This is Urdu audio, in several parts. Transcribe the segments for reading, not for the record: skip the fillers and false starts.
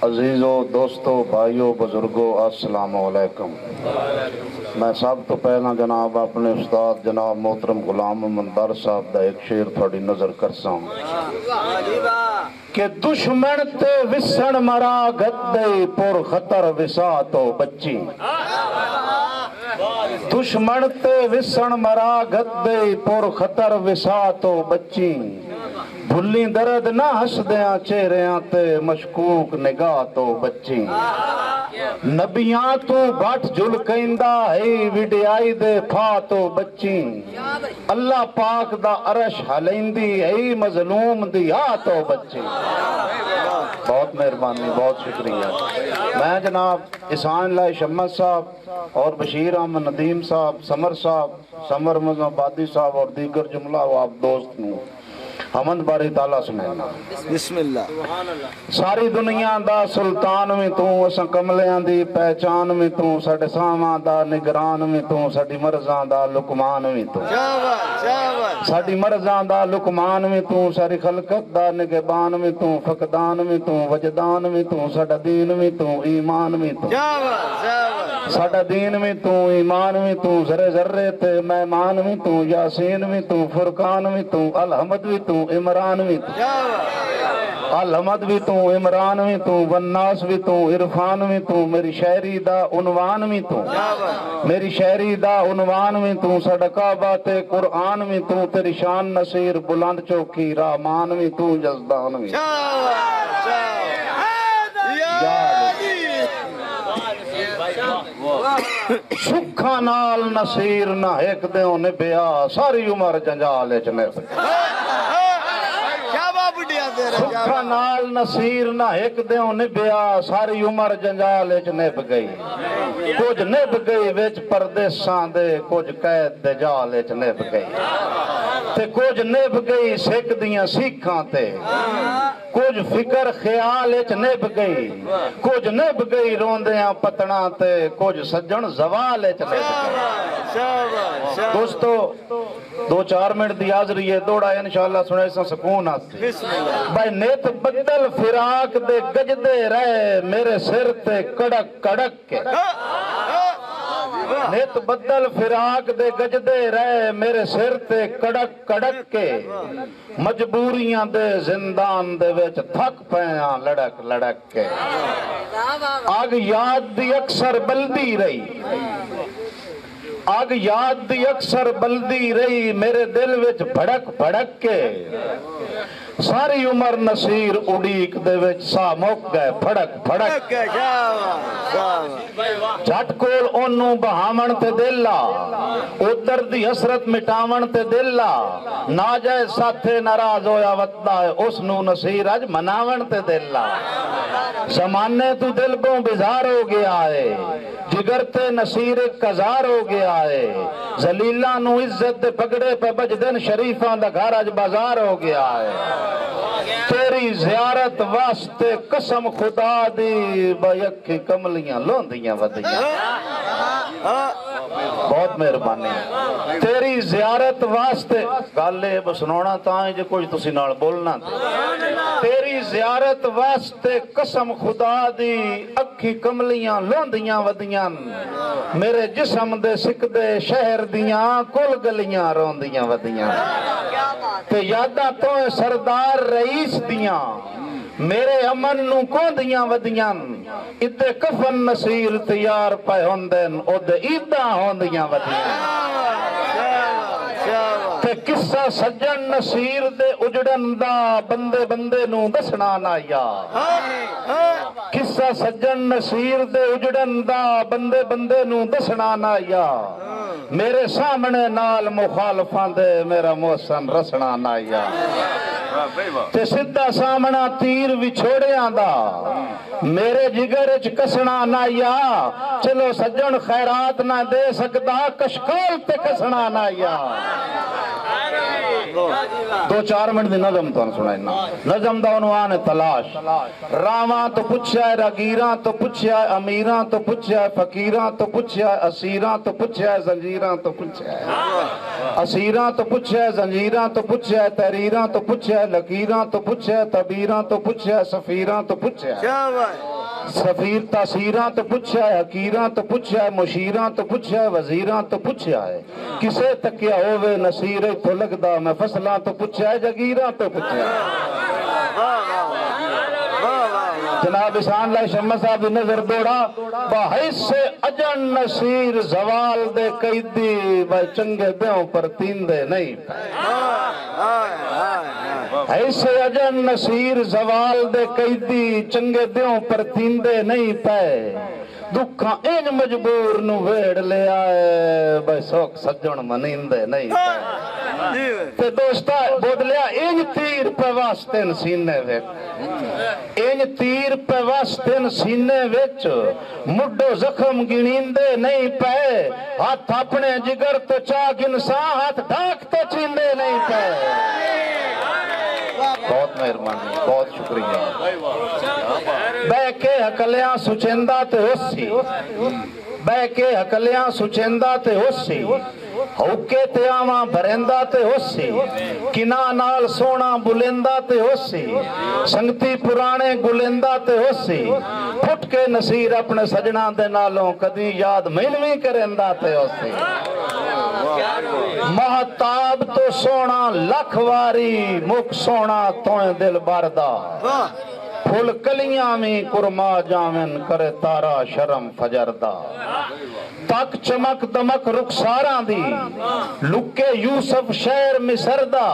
عزیزو دوستو بھائیو بزرگو السلام علیکم۔ میں سب تو پہلا جناب اپنے استاد جناب محترم غلام محمد در صاحب دا ایک شعر تھوڑی نظر کرساں کہ دشمن تے وسن مرا گدے پر خطر وسا تو بچی، دشمن تے وسن مرا گدے پر خطر وسا تو بچی، بھلی درد نہ ہس دیاں چہریاں تے مشکوک نگاہ تو بچی، نبیاں تو بھٹ جل کہندا ہے وڈیائی دے پھا تو بچی، اللہ پاک دا عرش ہلیندی ہے مظلوم دی آ تو بچی۔ بہت مہربانی، بہت شکریہ۔ میں جناب احسان اللہ شمت صاحب اور بشیر احمد ندیم صاحب، سمر صاحب، سمر آبادی صاحب اور دیگر جملہ و آپ دوست نوں حمد باری تعالیٰ سنینا۔ بسم اللہ۔ ساری دنیا دا سلطان میں تو، اساں کملیاں دی پہچان میں تو، ساڈے ساواں دا نگران میں تو، ساڈی مرزاں دا لقمان میں تو، ساڈی مرزاں دا لقمان میں تو، ساری خلقت دا نگہبان میں تو، فقدان میں تو، وجدان میں تو، ساڈا دین میں تو، ایمان میں تو، ساڈا دین میں تو، ایمان میں تو، ذرے ذرے تے مہمان میں تو، یاسین میں تو، فرقان میں تو، الحمد بھی تو، عمران بھی تو، الحمد بھی تو، عمران بھی تو، والناس بھی تو، عرفان بھی تو، میری شاعری دا عنوان بھی تو، میری شاعری دا عنوان بھی تو، ساڈا کعبہ تے قرآن بھی تو، تیری شان نصیر بلند چوکی رحمان بھی تو، جزدان بھی سکھا نال نصیر نہ ایک دیوں نبیا، ساری عمر جنجال اچ نب، سکھا نال نصیر نہ ایک دیوں نبیا، ساری عمر جنجال اچ نب گئی، کچھ نب گئی وچ پردیساں دے، کچھ قید دے جال اچ نب گئی، تے کچھ نب گئی سکھ دیاں سیکھاں تے، کچھ فکر خیال اچ نب گئی، کچھ نب گئی روندیاں پتنا تے، کچھ سجن زوال اچ نب گئی۔ دوستو دو چار منٹ دی حاضری ہے، دوڑا انشاءاللہ سنے سا سکون آتے بھائی، نیت بدل فراق دے گجدے رہے میرے سر تے کڑک کڑک کے، نیت بدل فراق دے گجدے رہے میرے سر تے کڑک کڑک کے، مجبوریاں دے زندان دے وچ تھک پیاں لڑک لڑک کے، آگ یاد دی اکثر بلدی رہی، آگ یاد دی اکثر بلدی رہی میرے دل وچ بھڑک بھڑک کے، ساری عمر نصیر اڈیک دے وچ سا مک گئے پھڑک پھڑک کے، جھٹ کول اونوں بہاون تے دلا، ادھر دی حسرت مٹاون تے دلا، ناجائز ساتھے ناراض ہویا وطدا ہے اس نو نصیر اج مناون تے دلا، زمانے تو دل کو بیزار ہو گیا ہے، جگر تے نصیر کزار ہو گیا ہے، ذلیلاں نو عزت دے پگڑے پہ بجدن شریفاں دا گھر اج بازار ہو گیا ہے، تیری زیارت واسطے قسم خدا دی بیک کملیاں لوندیاں ودیاں، بہت مہربانی، تیری زیارت واسطے گالے بسنونا تائیں جو کچھ تسی نال بولنا تیری زیارت واسطے قسم خدا دی اکھی کملیاں لوندیاں ودیاں، میرے جسم دے سکدے شہر دیاں کل گلیاں روندیاں ودیاں، تے یاداں تو سردار رئیس دیاں میرے امن نو کوندیاں ودیاں، ادھے کفن نصیر تیار پہ ہوندن ادھے عیداں ہوندیاں ودیاں، تے قصہ سجن نصیر دے اجڑن دا بندے بندے نو دسنا نہ یا، قصہ سجن نصیر دے اجڑن دا بندے بندے نو دسنا نہ یا، میرے سامنے نال مخالفاں دے میرا محسن رسنا نہ یا، تے سدھا سامنا تیر وچھوڑیاں دا میرے جگر اچ کسنا نہ یا، چلو سجن خیرات نہ دے سکدا کشکول تے کسنا نہ یا۔ دو چار منٹ دی نظم تو سنائنا، نظم دا عنوان ہے تلاش، راواں تو پوچھیا ہے راگیراں تو پوچھیا ہے امیراں تو پوچھیا ہے فقیراں تو پوچھیا ہے اسیراں تو پوچھیا ہے زنجیراں تو پوچھیا ہے، اسیراں تو پوچھیا ہے زنجیراں تو پوچھیا ہے تحریراں تو پوچھیا ہے لکیراں تو پوچھیا ہے تبیراں تو پوچھیا ہے سفیراں تو پوچھیا ہے، سفیر تاثیراں تو پوچھا ہے، حکیراں تو پوچھا ہے، مشیراں تو پوچھا ہے، وزیراں تو پوچھا ہے، کسے تکیا ہووے نصیر تو لگدا میں فصلاں تو پوچھا ہے، جگیراں تو پوچھا ہے۔ جناب احسان اللہ شمس صاحب دی نظر دوڑا بحیث اجن نصیر زوال دے قیدی بھائی چنگے دیوں پر تیندے نہیں ایسے اجن نصیر زوال دے قیدی چنگے دیوں پر تیندے نہیں پے دکھاں این مجبور نو ویڑ لے آئے بھائی سوک سجن منیندے نہیں پے تے دوستا بود لیا این تیر پہ واسطن سینے ویک این تیر پہ واسطن سینے ویچ مڈو زخم گنیندے نہیں پے ہاتھ اپنے جگر تو چاک انسان ہاتھ ڈھاک تو چیندے نہیں پے بہت مہربانی بہت شکریہ بے کے حکلیاں سچندہ تے ہوسی بے کے حکلیاں سچندہ تے ہوسی ہوکے تے آواں بھرندہ تے ہوسی کنا نال سونا بلندہ تے ہوسی سنگتی پرانے گلندہ تے ہوسی پھٹ کے نصیر اپنے سجنہ دے نالوں کدی یاد مینوی کرندہ تے ہوسی مہتاب تو سونا لکھ واری مک سونا تویں دل باردہ پھول کلیاں میں کرما جامن کرے تارا شرم فجردہ تک چمک دمک رخساراں دی لکے یوسف شہر مصردہ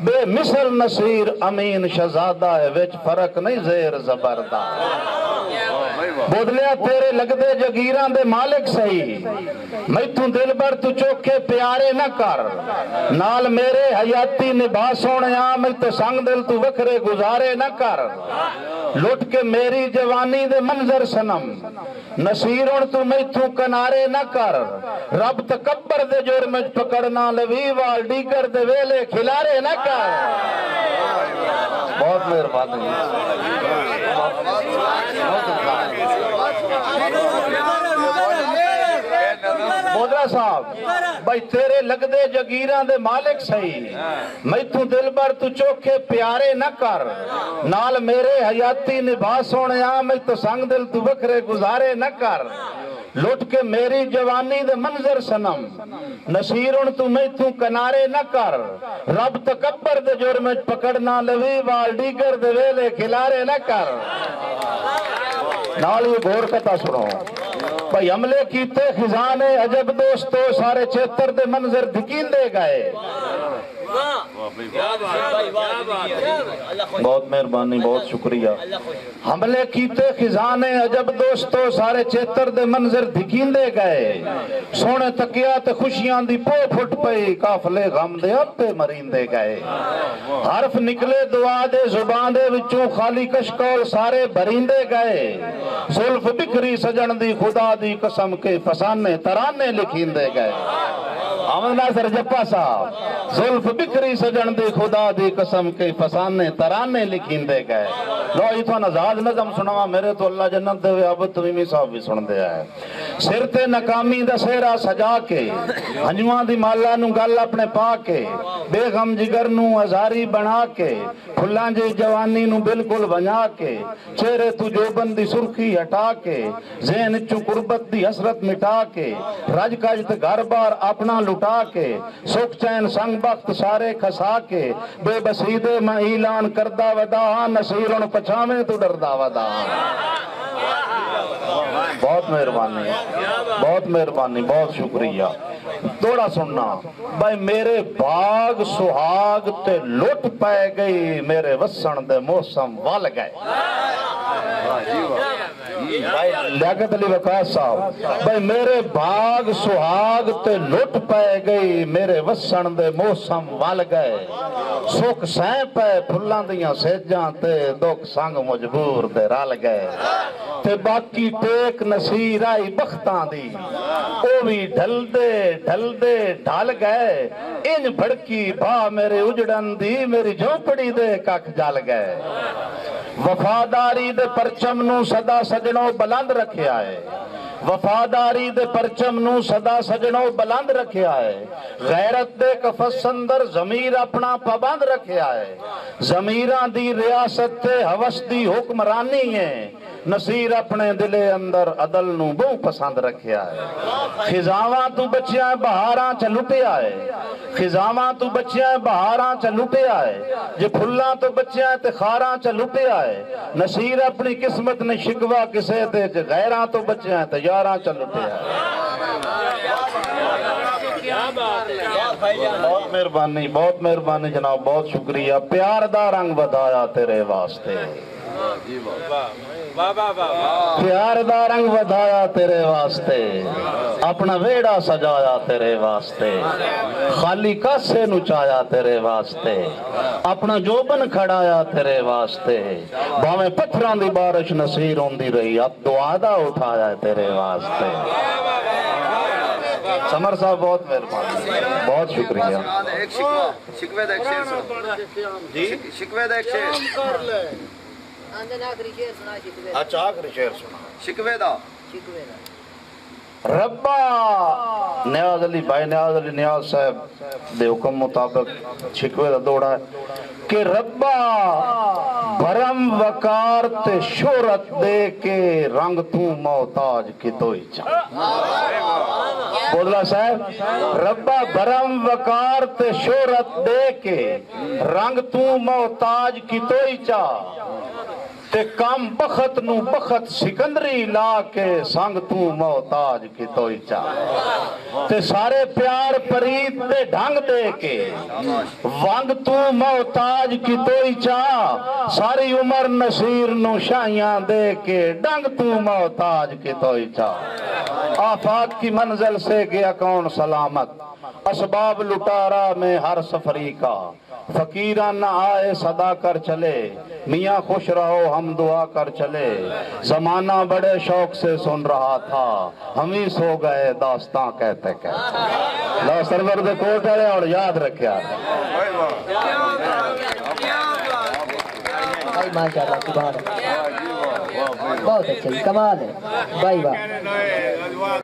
بے مثل نصیر امین شہزادہ ہے وچ فرق نہیں زیر زبردہ بودلیا تیرے لگدے جگیران دے مالک سہی میں تو دل بر تو چوکے پیارے نہ کر نال میرے حیاتی نبھا سونیا میں تو سنگ دل تو وکھرے گزارے نہ کر لٹ کے میری جوانی دے منظر سنم نصیرون تو میں تو کنارے نہ کر رب تکبر دے جرم پکڑنا لوی وال ڈیگر دے ویلے کھلارے نہ کر بہت مہربانی مودرا صاحب بھائی تیرے لگ دے جگیران دے مالک سہی میں تو دل بر تو چوکھے پیارے نہ کر نال میرے حیاتی نبھا سونیا میں تو سنگ دل تو وکھرے گزارے نہ کر لٹ کے میری جوانی دے منظر سنم نصیرن تو میں تو کنارے نہ کر رب تکبر دے جرم پکڑنا لوی وال ڈیگر دے ویلے کھلارے نہ کر نال یہ گھور کتا سنو بھائی حملے کیتے خزانے عجب دوستو سارے چیتر دے منظر دھکین دے گئے بہت مہربانی بہت شکریہ حملے کیتے خزانے عجب دوستو سارے چیتر دے منظر دھکین دے گئے سونے تکیا تے خوشیاں دی پو پھٹ پئی کافلے غم دے اب پہ مرین دے گئے حرف نکلے دعا دے زبان دے وچوں خالی کشکول سارے بھرین دے گئے زلف بکری سجن دی خدا دی قسم کے فسانے ترانے لکھین دے گئے احمد ناصر جپا صاحب زلف بکری سجن دی خدا دی قسم کے فسانے ترانے لکھین دے گئے لو یہ تو نزاد نظم سنوا میرے تو اللہ جنت دے اب تمیمی صاحب بھی سن دے آئے سر تے ناکامی دا سیرا سجا کے ہنجوان دی مالا نو گل اپنے پا کے بے غم جگر نو ازاری بنا کے کھلان جی جوانی نو بالکل بنا کے چہرے تو جو بندی سرخی ہٹا کے ذہن چو قربت دی حسرت مٹا کے رج کج گھر بار اپنا لٹا کے سکھ چین سنگ بخت سارے کھسا کے بے بسیدے میں اعلان کردہ ودا نصیرن پچھاویں تو ڈردہ ودا بہت مہربانی بہت شکریہ توڑا سننا بھائی میرے باغ سہاگ تے لٹ پائے گئی میرے وسن دے موسم وال گئے بھائی لیاقت علی وقاص صاحب بھائی میرے باغ سہاگ تے لٹ پائے گئی میرے وسن دے موسم وال گئے سکھ سائیں پے پھلاں دیاں سیجاں تے دکھ سنگ مجبور دے رال گئے تے باقی ٹیک نصیر آئی بختاں دی او بھی ڈھل دے ڈھال گئے ان بھڑکی بھا میرے اجڑن دی میری جھونپڑی دے کک جال گئے وفاداری دے پرچم نو صدا سجنوں بلند رکھے آئے وفاداری دے پرچم نو صدا سجنوں بلند رکھے آئے غیرت دے کفس اندر ضمیر اپنا پابند رکھے آئے ضمیراں دی ریاست تے ہوس دی حکمرانی ہے نصیر اپنے دلے اندر عدل نو بہت پسند رکھیا ہے خزاواں تو بچیاں بہاراں چ لٹیا ہے خزاواں تو بچیاں بہاراں چ لٹیا ہے جے پھلاں تو بچیاں تے خاراں چ لٹیا ہے نصیر اپنی قسمت نے شکوا کسے تے جے غیراں تو بچیاں تے یاراں چ لٹیا ہے بہت مہربانی جناب بہت شکریہ پیار دا رنگ ودایا تیرے واسطے پیار دا رنگ ودایا تیرے واسطے اپنا ویڑا سجایا تیرے واسطے خالی کاسے نچایا تیرے واسطے اپنا جوبن کھڑایا تیرے واسطے باویں پتھراں دی بارش نصیر ہوندی رہی اب دعا دا اٹھایا تیرے واسطے سمر صاحب بہت مہربانی بہت شکریہ شکوے دا ایک شعر شکوے دا ایک شعر اچھا آخری شعر سنا شکوے دا ربا نیاز علی بھائی نیاز علی نیاز صاحب دے حکم مطابق شکوے دا دوڑا ہے کہ ربا بھرم وقار تے شہرت دے کے رنگ تو محتاج کی توئی چاہ بودلا صاحب ربا بھرم وقار تے شہرت دے کے رنگ تو محتاج کی توئی چاہ تے کم بخت نو بخت سکندری لا کے سنگ تو محتاج کی توئی چاہ تے سارے پیار پرید تے ڈھنگ دے کے ونگ تو محتاج کی توئی چاہ ساری عمر نصیر نو شائیاں دے کے ڈنگ تو محتاج کی توئی چاہ آفات کی منزل سے گیا کون سلامت اسباب لٹارا میں ہر سفری کا فقیران نہ آئے صدا کر چلے میاں خوش رہو ہم دعا کر چلے زمانہ بڑے شوق سے سن رہا تھا ہم ہی سو گئے داستان کہتے کہتے لا سرور دے کوٹ ہے اور یاد رکھیا ماشاءاللہ سبحان اللہ بہت اچھا کمال ہے بھائی واہ